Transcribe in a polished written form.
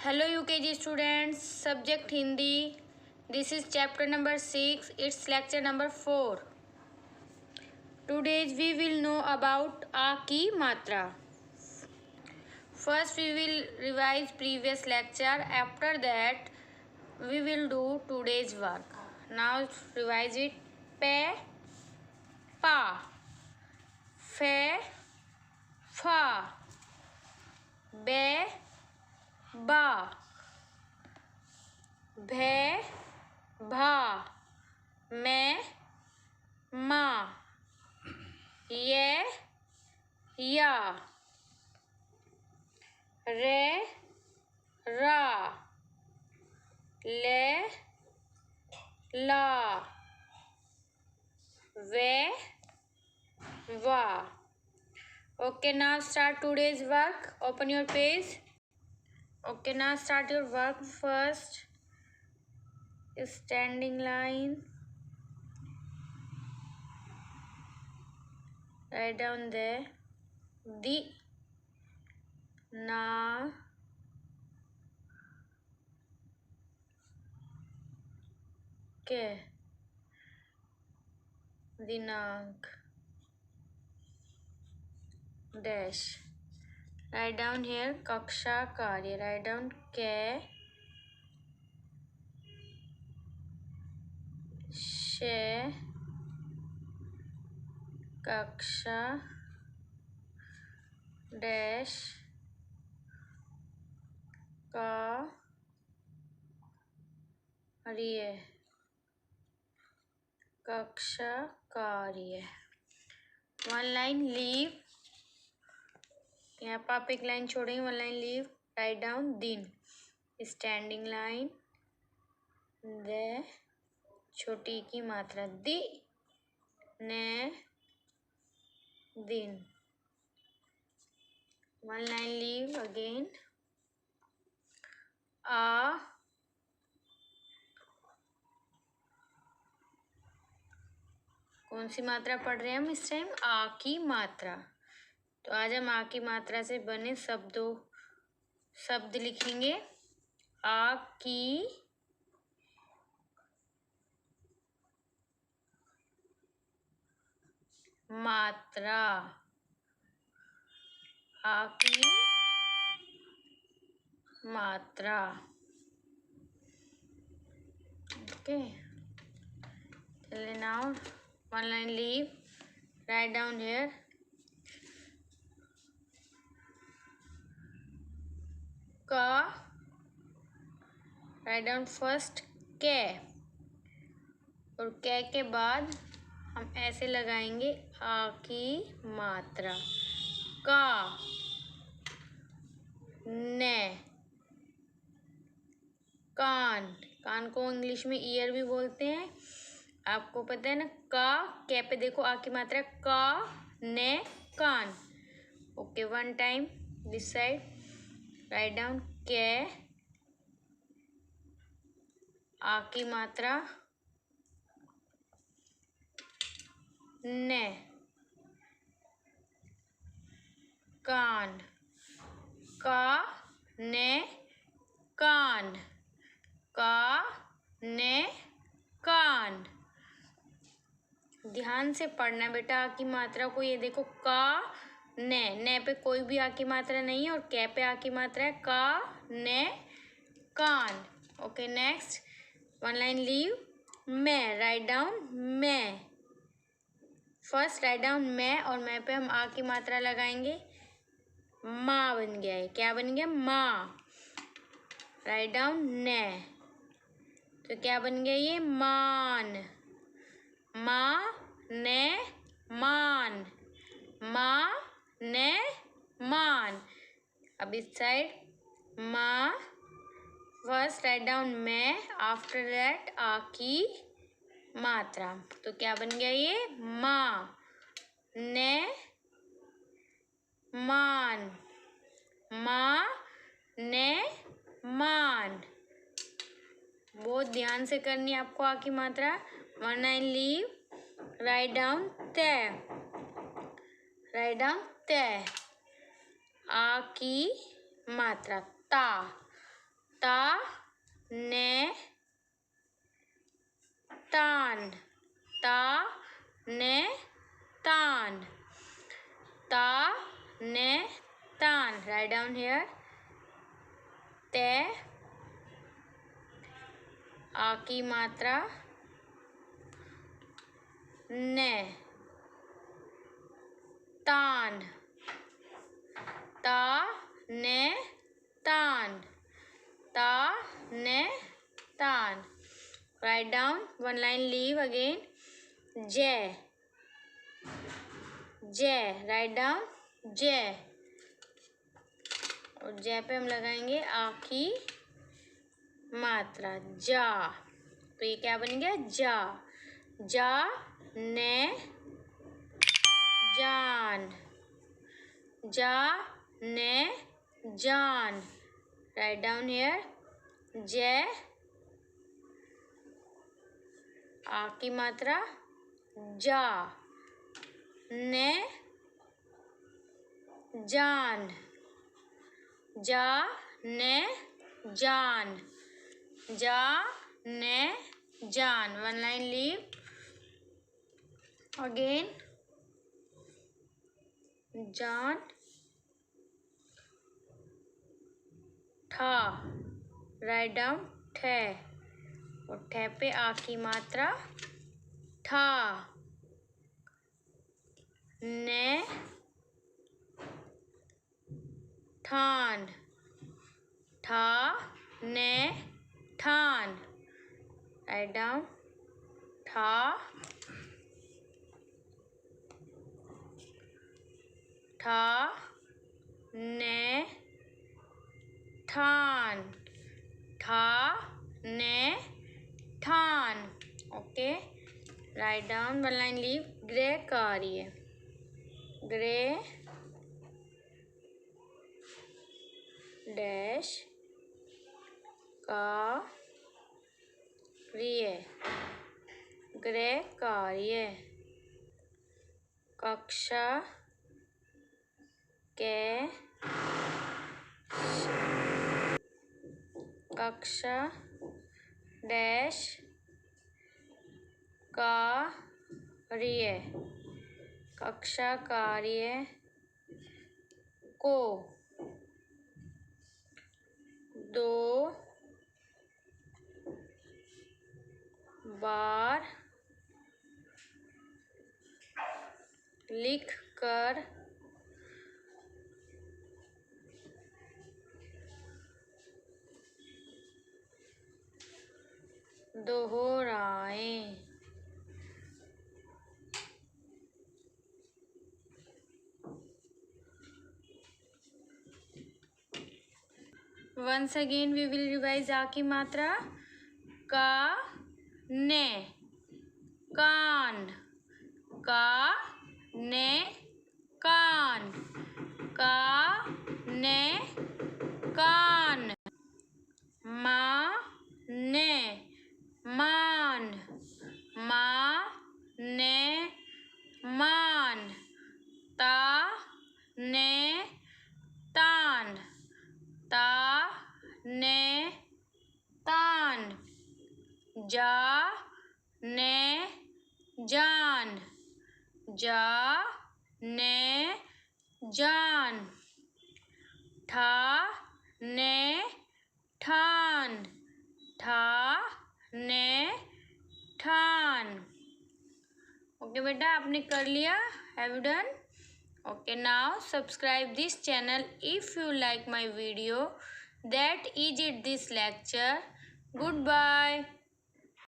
Hello UKG students, subject Hindi. This is chapter number 6, it's lecture number 4. Today we will know about A की मात्रा. First we will revise previous lecture. After that we will do today's work. Now revise it. पे, पा, फे, फा, बे, बा, भे, भा, मैं, माँ, ये, या, रे, रा, ले, ला, वे, वा. Okay, now start today's work. Open your page. Okay, now start your work. First, standing line. Write down there. The, na, के, दिनांक, dash. Write down here कक्षा कार्य. Write down के, शे, कक्षा, dash, कार्य, कक्षा कार्य. One line leave. यहाँ पर आप एक लाइन छोड़ेंगे. One line leave. Right down दिन. Standing line. द, छोटी की मात्रा दी, ने, दिन. One line leave again. आ, कौन सी मात्रा पढ़ रहे हैं हम इस टाइम? आ की मात्रा. तो आज हम आ की मात्रा से बने शब्द लिखेंगे. आ की मात्रा. आ की मात्रा. ओके, चलिए now one line leave. Right down here का. राइट डाउन फर्स्ट के, और के के बाद हम ऐसे लगाएंगे आ की मात्रा. का, ने, कान. कान को इंग्लिश में ईयर भी बोलते हैं, आपको पता है ना. का, के पे देखो आ की मात्रा. का, ने, कान. Okay, one time this side. Right down के, आ की मात्रा, ने, कान. का, ने, कान. का, ने, कान. ध्यान से पढ़ना बेटा आ की मात्रा को. ये देखो का, ने पे कोई भी आ की मात्रा नहीं है, और कै पे आ की मात्रा है. का, ने, कान. Okay, next one line leave. मैं. राइट डाउन मैं. फर्स्ट राइट डाउन मैं, और मैं पे हम आ की मात्रा लगाएंगे. माँ बन गया है. क्या बन गया? माँ. राइट डाउन ने, तो क्या बन गया ये? मान. माँ, ने, मान. माँ, ने, मान. अब इस साइड माँ. फर्स्ट राइट डाउन मैं, आफ्टर दैट आ की मात्रा. तो क्या बन गया ये? माँ. ने, मान. माँ, ने, मान. बहुत ध्यान से करनी है आपको आ की मात्रा. One line leave. Right down ते. राइट डाउन ते. आ की मात्रा ता. ता ने तान, ता ने तान, ता ने तान. Write down here. ते आ की मात्रा ने, तान, ता ने तान, ता ने तान. Write down one line, leave again. जय, जय. Write down जय. और जय पे हम लगाएंगे आ की मात्रा जा. तो ये क्या बन गया? जा. जा ने जान, जा ने जान. Write down here. जय आ की मात्रा जा ने जान, जा ने जान, जा ने जान. One line, leave again. जान ठा. Write down ठे. और ठे पे आ की मात्रा ठा. ने ठान, ठा ने ठान. Write down ठा ठा ने ठान, ठा ने ठान. Okay. Write down one line, leave. गृह कार्य, गृह डैश कार्य, गृह कार्य. कक्षा के, कक्षा डैश कार्य, कक्षा कार्य को 2 बार लिख कर दोहराएं. Once again we will revise आ की मात्रा. का ने कान, का ने कान, का ने कान. माँ ने मान, माँ ने मान. ता ने तान, ता ने तान. जा ने जान, जा ने जान. ठा ने ठान, ठा ने ठान. ओके बेटा, आपने कर लिया. Have you done? Okay, now subscribe this channel if you like my video. That is it this lecture. Goodbye.